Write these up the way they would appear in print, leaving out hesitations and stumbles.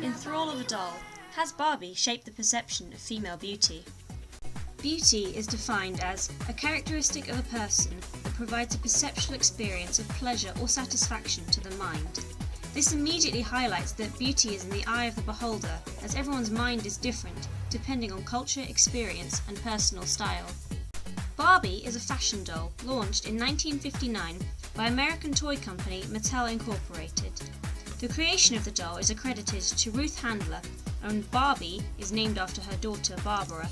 In Thrall of a Doll, has Barbie shaped the perception of female beauty? Beauty is defined as a characteristic of a person that provides a perceptual experience of pleasure or satisfaction to the mind. This immediately highlights that beauty is in the eye of the beholder, as everyone's mind is different, depending on culture, experience, and personal style. Barbie is a fashion doll launched in 1959 by American toy company Mattel Incorporated. The creation of the doll is accredited to Ruth Handler, and Barbie is named after her daughter Barbara.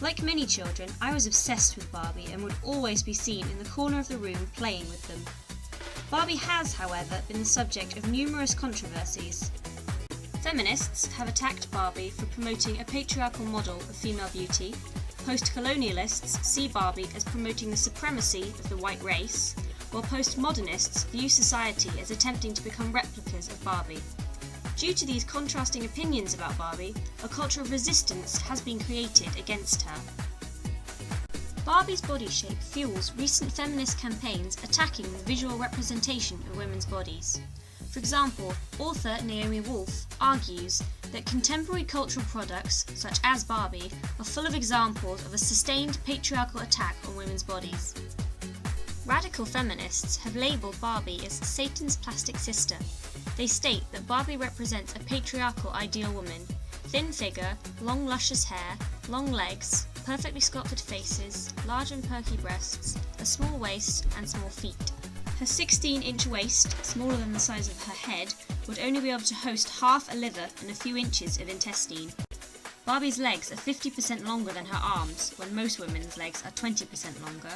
Like many children, I was obsessed with Barbie and would always be seen in the corner of the room playing with them. Barbie has, however, been the subject of numerous controversies. Feminists have attacked Barbie for promoting a patriarchal model of female beauty. Post-colonialists see Barbie as promoting the supremacy of the white race, while postmodernists view society as attempting to become replicas of Barbie. Due to these contrasting opinions about Barbie, a culture of resistance has been created against her. Barbie's body shape fuels recent feminist campaigns attacking the visual representation of women's bodies. For example, author Naomi Wolf argues that contemporary cultural products, such as Barbie, are full of examples of a sustained patriarchal attack on women's bodies. Radical feminists have labelled Barbie as Satan's plastic sister. They state that Barbie represents a patriarchal ideal woman: thin figure, long luscious hair, long legs, perfectly sculpted faces, large and perky breasts, a small waist and small feet. Her 16-inch waist, smaller than the size of her head, would only be able to host half a liver and a few inches of intestine. Barbie's legs are 50% longer than her arms, when most women's legs are 20% longer.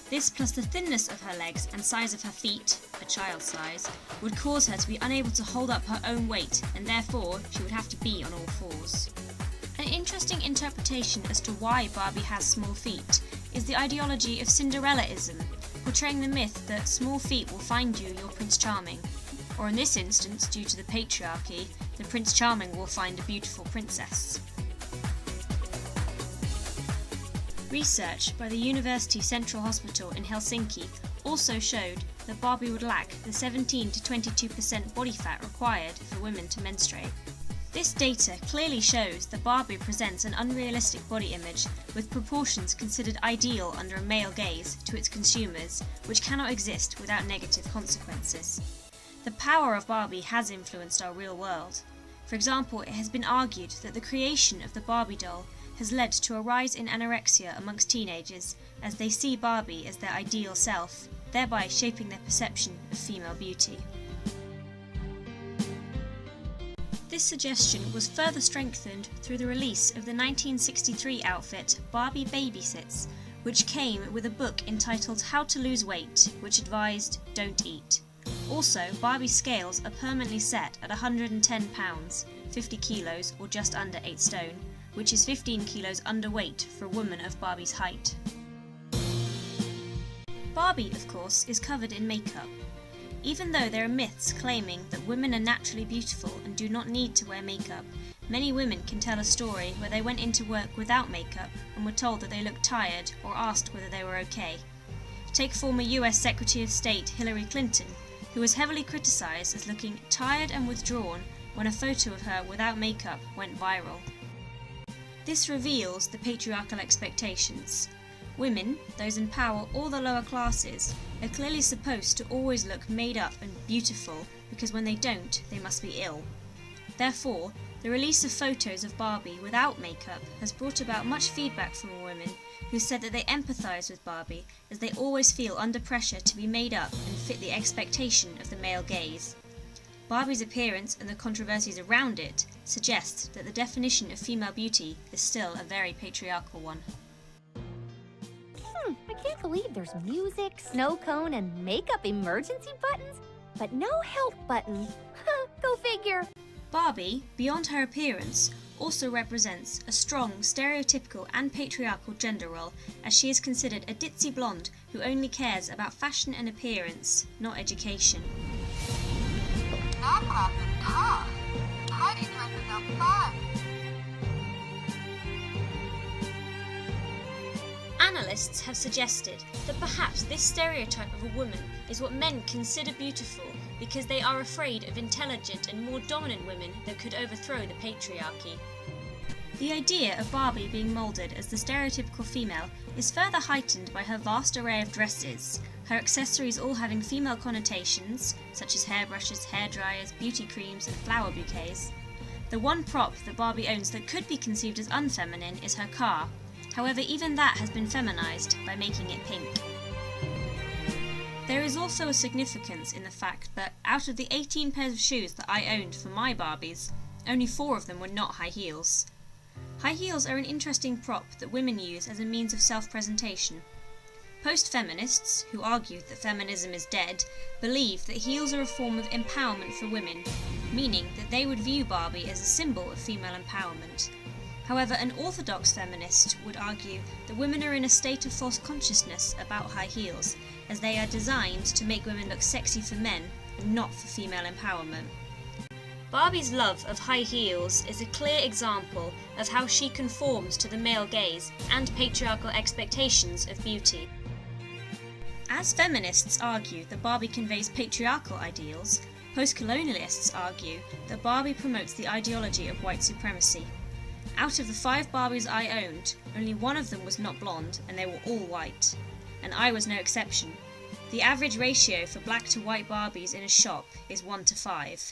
This, plus the thinness of her legs and size of her feet, a child's size, would cause her to be unable to hold up her own weight, and therefore she would have to be on all fours. An interesting interpretation as to why Barbie has small feet is the ideology of Cinderellaism, portraying the myth that small feet will find you your Prince Charming. Or in this instance, due to the patriarchy, the Prince Charming will find a beautiful princess. Research by the University Central Hospital in Helsinki also showed that Barbie would lack the 17 to 22% body fat required for women to menstruate. This data clearly shows that Barbie presents an unrealistic body image with proportions considered ideal under a male gaze to its consumers, which cannot exist without negative consequences. The power of Barbie has influenced our real world. For example, it has been argued that the creation of the Barbie doll has led to a rise in anorexia amongst teenagers as they see Barbie as their ideal self, thereby shaping their perception of female beauty. This suggestion was further strengthened through the release of the 1963 outfit Barbie Babysits, which came with a book entitled How to Lose Weight, which advised don't eat. Also, Barbie's scales are permanently set at 110 pounds, 50 kilos or just under 8 stone, which is 15 kilos underweight for a woman of Barbie's height. Barbie, of course, is covered in makeup. Even though there are myths claiming that women are naturally beautiful and do not need to wear makeup, many women can tell a story where they went into work without makeup and were told that they looked tired or asked whether they were okay. Take former US Secretary of State Hillary Clinton, who was heavily criticised as looking tired and withdrawn when a photo of her without makeup went viral. This reveals the patriarchal expectations. Women, those in power or the lower classes, are clearly supposed to always look made up and beautiful because when they don't, they must be ill. Therefore, the release of photos of Barbie without makeup has brought about much feedback from women who said that they empathise with Barbie as they always feel under pressure to be made up and fit the expectation of the male gaze. Barbie's appearance and the controversies around it suggest that the definition of female beauty is still a very patriarchal one. I can't believe there's music, snow cone, and makeup emergency buttons, but no help button. Go figure. Barbie, beyond her appearance, also represents a strong, stereotypical and patriarchal gender role, as she is considered a ditzy blonde who only cares about fashion and appearance, not education. That class is tough. Hiding dresses are fun. Analysts have suggested that perhaps this stereotype of a woman is what men consider beautiful because they are afraid of intelligent and more dominant women that could overthrow the patriarchy. The idea of Barbie being moulded as the stereotypical female is further heightened by her vast array of dresses, her accessories all having female connotations, such as hairbrushes, hairdryers, beauty creams, and flower bouquets. The one prop that Barbie owns that could be conceived as unfeminine is her car. However, even that has been feminized by making it pink. There is also a significance in the fact that out of the 18 pairs of shoes that I owned for my Barbies, only 4 of them were not high heels. High heels are an interesting prop that women use as a means of self-presentation. Post-feminists, who argue that feminism is dead, believe that heels are a form of empowerment for women, meaning that they would view Barbie as a symbol of female empowerment. However, an orthodox feminist would argue that women are in a state of false consciousness about high heels, as they are designed to make women look sexy for men and not for female empowerment. Barbie's love of high heels is a clear example of how she conforms to the male gaze and patriarchal expectations of beauty. As feminists argue that Barbie conveys patriarchal ideals, post-colonialists argue that Barbie promotes the ideology of white supremacy. Out of the 5 Barbies I owned, only one of them was not blonde and they were all white. And I was no exception. The average ratio for black to white Barbies in a shop is 1:5.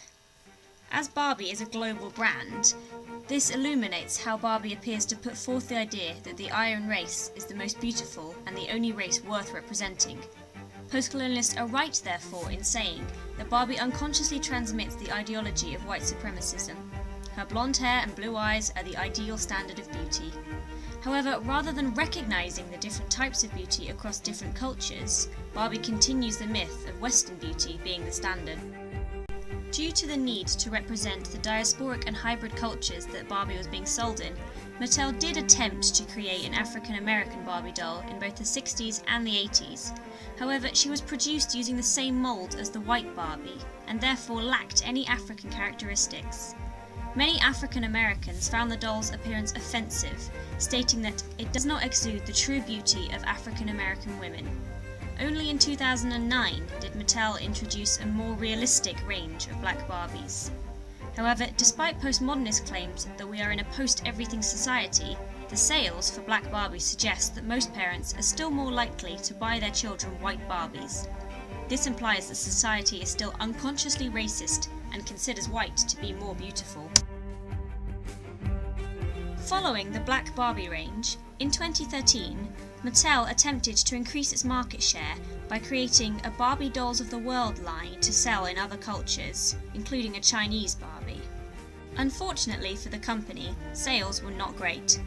As Barbie is a global brand, this illuminates how Barbie appears to put forth the idea that the Aryan race is the most beautiful and the only race worth representing. Postcolonialists are right, therefore, in saying that Barbie unconsciously transmits the ideology of white supremacism. Her blonde hair and blue eyes are the ideal standard of beauty. However, rather than recognising the different types of beauty across different cultures, Barbie continues the myth of Western beauty being the standard. Due to the need to represent the diasporic and hybrid cultures that Barbie was being sold in, Mattel did attempt to create an African American Barbie doll in both the 60s and the 80s. However, she was produced using the same mould as the white Barbie, and therefore lacked any African characteristics. Many African Americans found the doll's appearance offensive, stating that it does not exude the true beauty of African American women. Only in 2009 did Mattel introduce a more realistic range of black Barbies. However, despite postmodernist claims that we are in a post-everything society, the sales for black Barbies suggest that most parents are still more likely to buy their children white Barbies. This implies that society is still unconsciously racist and considers white to be more beautiful. Following the Black Barbie range, in 2013, Mattel attempted to increase its market share by creating a Barbie Dolls of the World line to sell in other cultures, including a Chinese Barbie. Unfortunately for the company, sales were not great.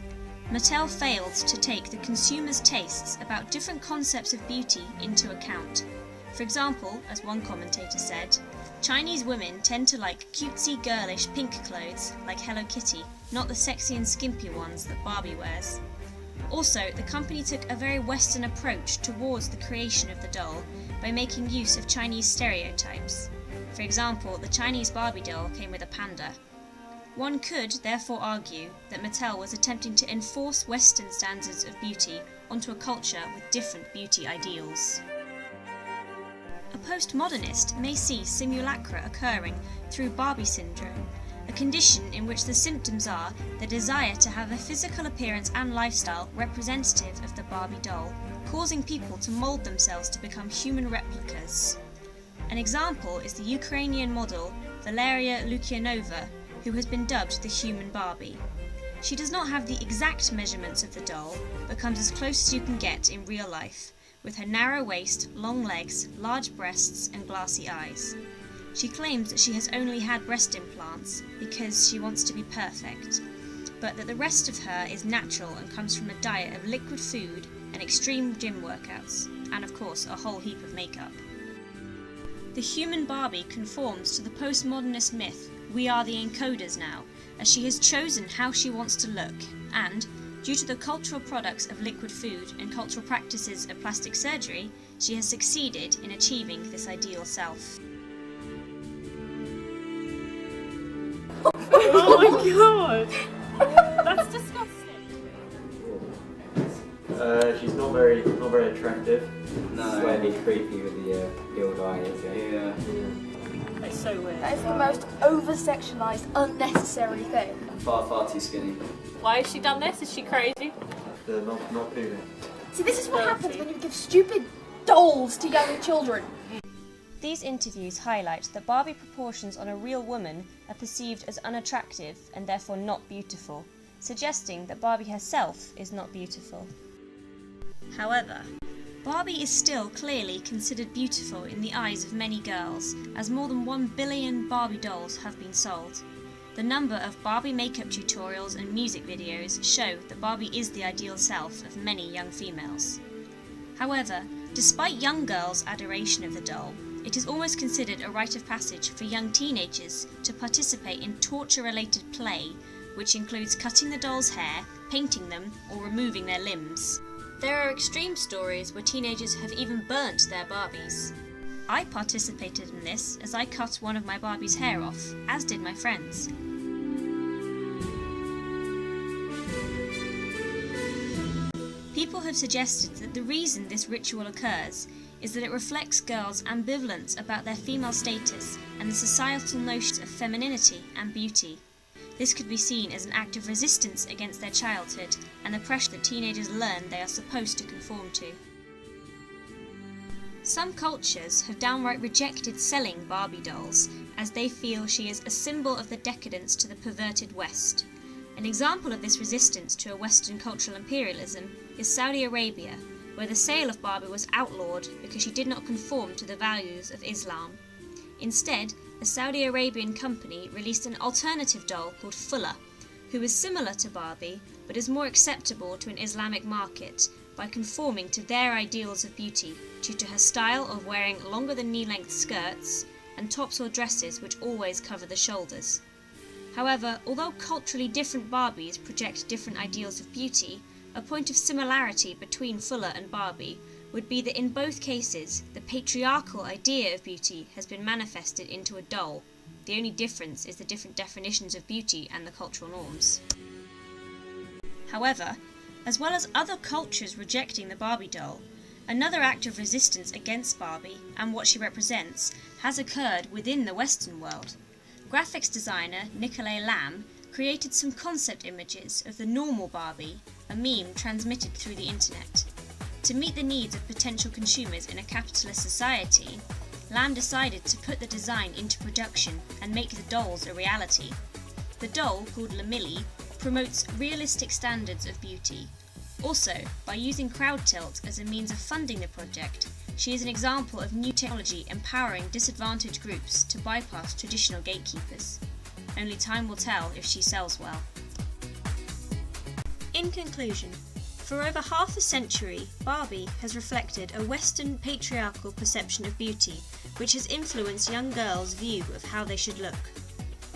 Mattel failed to take the consumer's tastes about different concepts of beauty into account. For example, as one commentator said, Chinese women tend to like cutesy, girlish pink clothes like Hello Kitty, not the sexy and skimpy ones that Barbie wears. Also, the company took a very Western approach towards the creation of the doll by making use of Chinese stereotypes. For example, the Chinese Barbie doll came with a panda. One could therefore argue that Mattel was attempting to enforce Western standards of beauty onto a culture with different beauty ideals. A postmodernist may see simulacra occurring through Barbie syndrome, a condition in which the symptoms are the desire to have a physical appearance and lifestyle representative of the Barbie doll, causing people to mould themselves to become human replicas. An example is the Ukrainian model Valeria Lukyanova, who has been dubbed the human Barbie. She does not have the exact measurements of the doll, but comes as close as you can get in real life, with her narrow waist, long legs, large breasts and glassy eyes. She claims that she has only had breast implants because she wants to be perfect, but that the rest of her is natural and comes from a diet of liquid food and extreme gym workouts, and of course a whole heap of makeup. The human Barbie conforms to the postmodernist myth, we are the encoders now, as she has chosen how she wants to look, and, due to the cultural products of liquid food and cultural practices of plastic surgery, she has succeeded in achieving this ideal self. Oh my god! That's disgusting. She's not very attractive. No. Slightly creepy with the old eyes. Yeah. so weird. That is the most over-sexualized, unnecessary thing. Far, far too skinny. Why has she done this? Is she crazy? They're not appealing. See, this is what happens when you give stupid dolls to young children. These interviews highlight that Barbie proportions on a real woman are perceived as unattractive and therefore not beautiful, suggesting that Barbie herself is not beautiful. However, Barbie is still clearly considered beautiful in the eyes of many girls, as more than 1 billion Barbie dolls have been sold. The number of Barbie makeup tutorials and music videos show that Barbie is the ideal self of many young females. However, despite young girls' adoration of the doll, it is almost considered a rite of passage for young teenagers to participate in torture-related play, which includes cutting the doll's hair, painting them, or removing their limbs. There are extreme stories where teenagers have even burnt their Barbies. I participated in this as I cut one of my Barbie's hair off, as did my friends. People have suggested that the reason this ritual occurs is that it reflects girls' ambivalence about their female status and the societal notions of femininity and beauty. This could be seen as an act of resistance against their childhood and the pressure that teenagers learn they are supposed to conform to. Some cultures have downright rejected selling Barbie dolls, as they feel she is a symbol of the decadence to the perverted West. An example of this resistance to a Western cultural imperialism is Saudi Arabia, where the sale of Barbie was outlawed because she did not conform to the values of Islam. Instead, a Saudi Arabian company released an alternative doll called Fuller, who is similar to Barbie but is more acceptable to an Islamic market by conforming to their ideals of beauty due to her style of wearing longer than knee-length skirts and tops or dresses which always cover the shoulders. However, although culturally different Barbies project different ideals of beauty, a point of similarity between Fuller and Barbie would be that in both cases, the patriarchal idea of beauty has been manifested into a doll. The only difference is the different definitions of beauty and the cultural norms. However, as well as other cultures rejecting the Barbie doll, another act of resistance against Barbie and what she represents has occurred within the Western world. Graphics designer Nicolay Lamb created some concept images of the normal Barbie, a meme transmitted through the internet. To meet the needs of potential consumers in a capitalist society, Lamb decided to put the design into production and make the dolls a reality. The doll, called Lamilly, promotes realistic standards of beauty. Also, by using crowd tilt as a means of funding the project, she is an example of new technology empowering disadvantaged groups to bypass traditional gatekeepers. Only time will tell if she sells well. In conclusion, for over half a century, Barbie has reflected a Western patriarchal perception of beauty, which has influenced young girls' view of how they should look.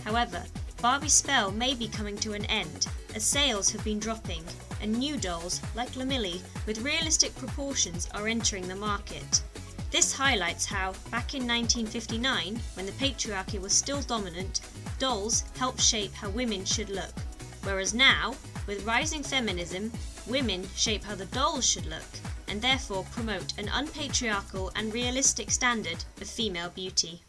However, Barbie's spell may be coming to an end, as sales have been dropping, and new dolls, like Lamilly, with realistic proportions are entering the market. This highlights how, back in 1959, when the patriarchy was still dominant, dolls helped shape how women should look, whereas now, with rising feminism, women shape how the dolls should look, and therefore promote an unpatriarchal and realistic standard of female beauty.